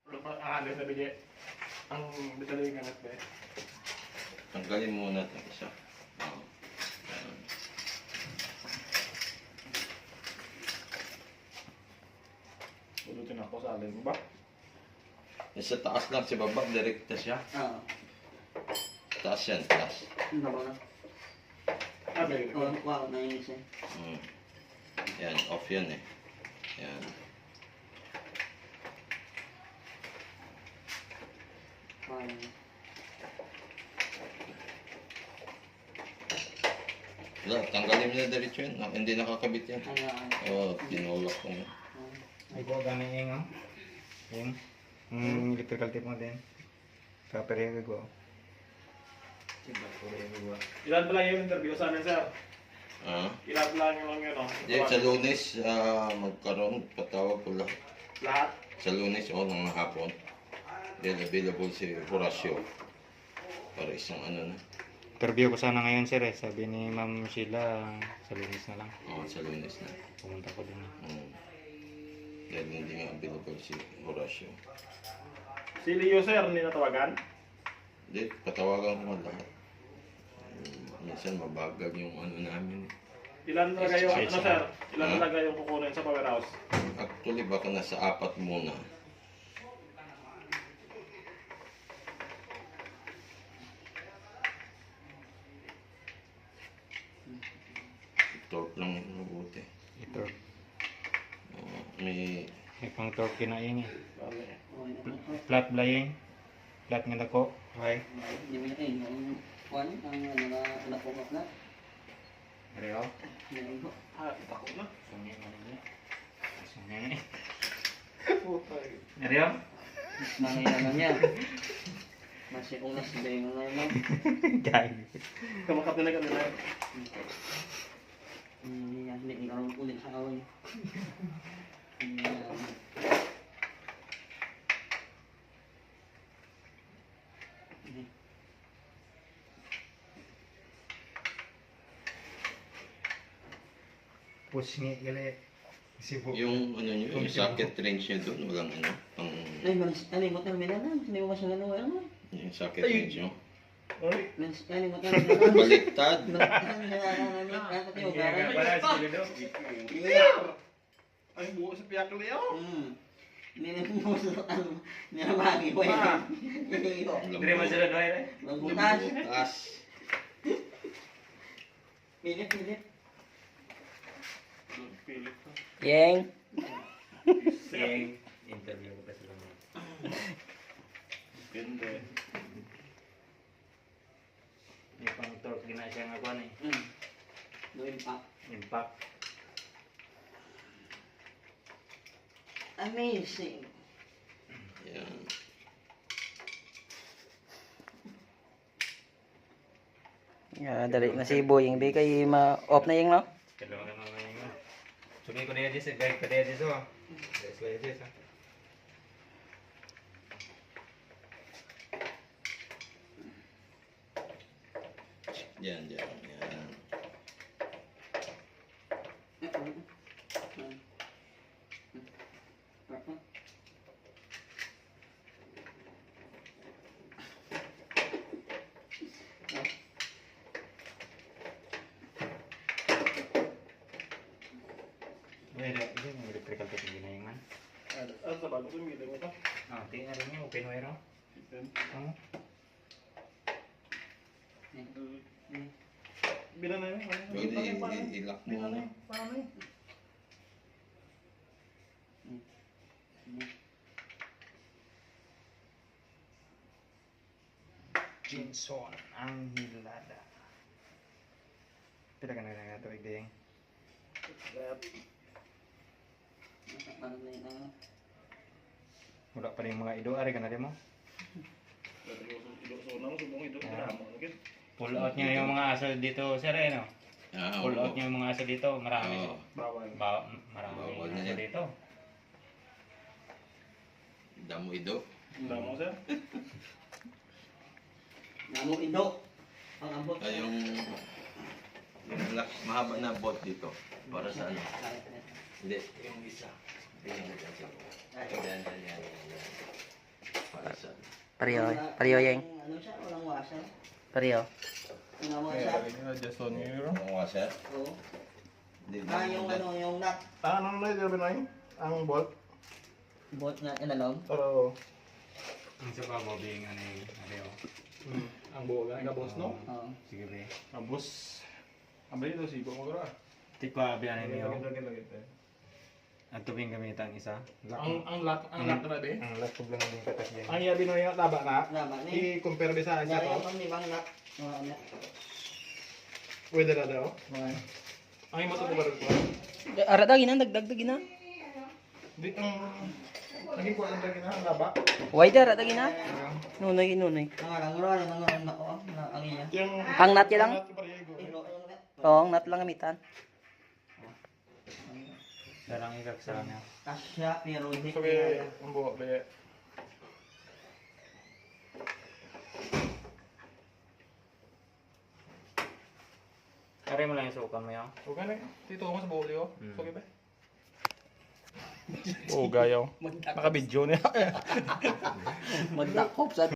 Ano na bigay? Ang bitali ka na't ba? Tanggalin muna ito isa. Oo. Ganun. Pulutin ako sa alin mo ba? Yung sa taas lang si baba, direkta siya. Oo. Taas yan, taas. Ang baba na. Ah, bigay ko. Wow, nainis eh. Yan, off yan eh. Yan. Wow. Wala, tanggalin mo na diretso yan. Hindi nakakabit yan. Ayan. Oo, tinulak ko nga. Ay, ko gana yung electrical tape mo din. Kapere ka ko. Ilan pala yung interview sa amin, sir? Ah? Ilan pala yung lang yun, no? Sa Lunes, magkaroon, patawag ko lahat. Lahat? Sa Lunes, ng hapon. Then available si Horacio. Para isang ano na. Interview ko sana ngayon sir eh. Sabi ni Ma'am Sheila, sa Lunes na lang. Oo, sa Lunes na. Pumunta ko din. Dahil hindi nga available si Horacio. Si Leo, sir, hindi natawagan? Hindi, patawagan ko nga lahat. Minsan mabagag yung ano namin. Ilan talaga yung, Yes, ano, sir. sir? Ilan talaga yung kukunin sa powerhouse? Actually, baka nasa 4 muna. Torque lang yung mabuti. Ito. May May pang torque na yun eh. Ano eh? Flat blaying. Flat nga dako. Okay. Hindi mo yun eh. Yung kwan, ang napukap na. Real. Hindi ko. Ah, takot na. Sungi mo na niya. Sungi. Puta eh. Real? Nangay naman yan. Masih kong nasibay mo na yun. Gay. Kamakap na kanila. Hindi ko naman ulit sa away. Push ngi gali. Sibo. yung ano nyo, yung socket range nyo doon, walang ano, pang Ay, malimot na namin na. Hindi mo masyadong ano, ano. yung socket range nyo. Ay, Malimot na namin. Baliktad. ay buo sa piyak Leo. Hindi na mo sa ano, nilabagi ko yan. Dire mo sila doy eh. Magbutas. Taas. Pilit, pilit. Pilit ko. Yang. Yung interview ko pa sila mo. Ganda eh. May pang torque gina siya nga kuan eh. No impact. Impact. Amazing. Yan. Dali na si Boying di kay ma-off na yung no? Kailangan ka naman yung Sumi ko na yun guide ko na yun so. Yes, like this ha. Yan, yan, yan. Wait, ito yung electrical tape yung ginayang man. Ano sa bago tumili mo to? Ah, tingnan rin niya, open wire oh. Oh. Bilan na yun. Pwede ilak mo na. Paano yun? Jinson ang hilada. Pila ka na nga ito, Igding? Wala pa rin mga ido, ari ka na rin mo? Pull out niya yung mga aso dito, sir eh, no? Pull out niya yung mga aso dito, marami. Oo. Marami Bawal na aso yan. dito. Damo ido. Damo, sir? Namo indo. Ang abot. Ay, yung mahaba na bolt dito. Para sa ano? Hindi, yung isa. Tingnan mo dyan. Yan, yan, yan, yan. Pareho, pareho yang. Ano siya? Walang washer. Pareho. Walang Kaya washer. lagi nila just on you. Ang washer. Oo. Hindi Yung ano, yung nut. Ano na yung Binoy? Ang bolt? Bolt na inalog. Pero, Ang sa pa bobing ano yung areo. ang buo ka, boss no? Oo. Sige be. Ang boss. Ang bali daw sibo mo gura. Tikwa biyan niyo. Lagi. At tubing gamitan isa. Ang lock na be. Ang laptop lang yung katas yan. Ang iya Binoy nga taba na. Laba ni. I-compare be sa isa Dari to. ang pang nut. Mga ano. Pwede na daw. Ang imo to ko ba rin? Ara dagi na dagdag na. Di ang naging kuha ng lagi na ang laba. Why da ara dagi na? Nunoy nunoy. Nangarang nako. Ang iya. Yung Ang nut yan lang? Ilo yung nut. Oo, nat lang gamitan. Darang ikak sa niya. Kasya pero hindi. So be ang buo be. Kare mo lang yung sukan mo yun. Okay na. Dito ako sa buo liyo. Mm. Okay ba? Oh, gayaw. Naka-video niya. Magdakop sa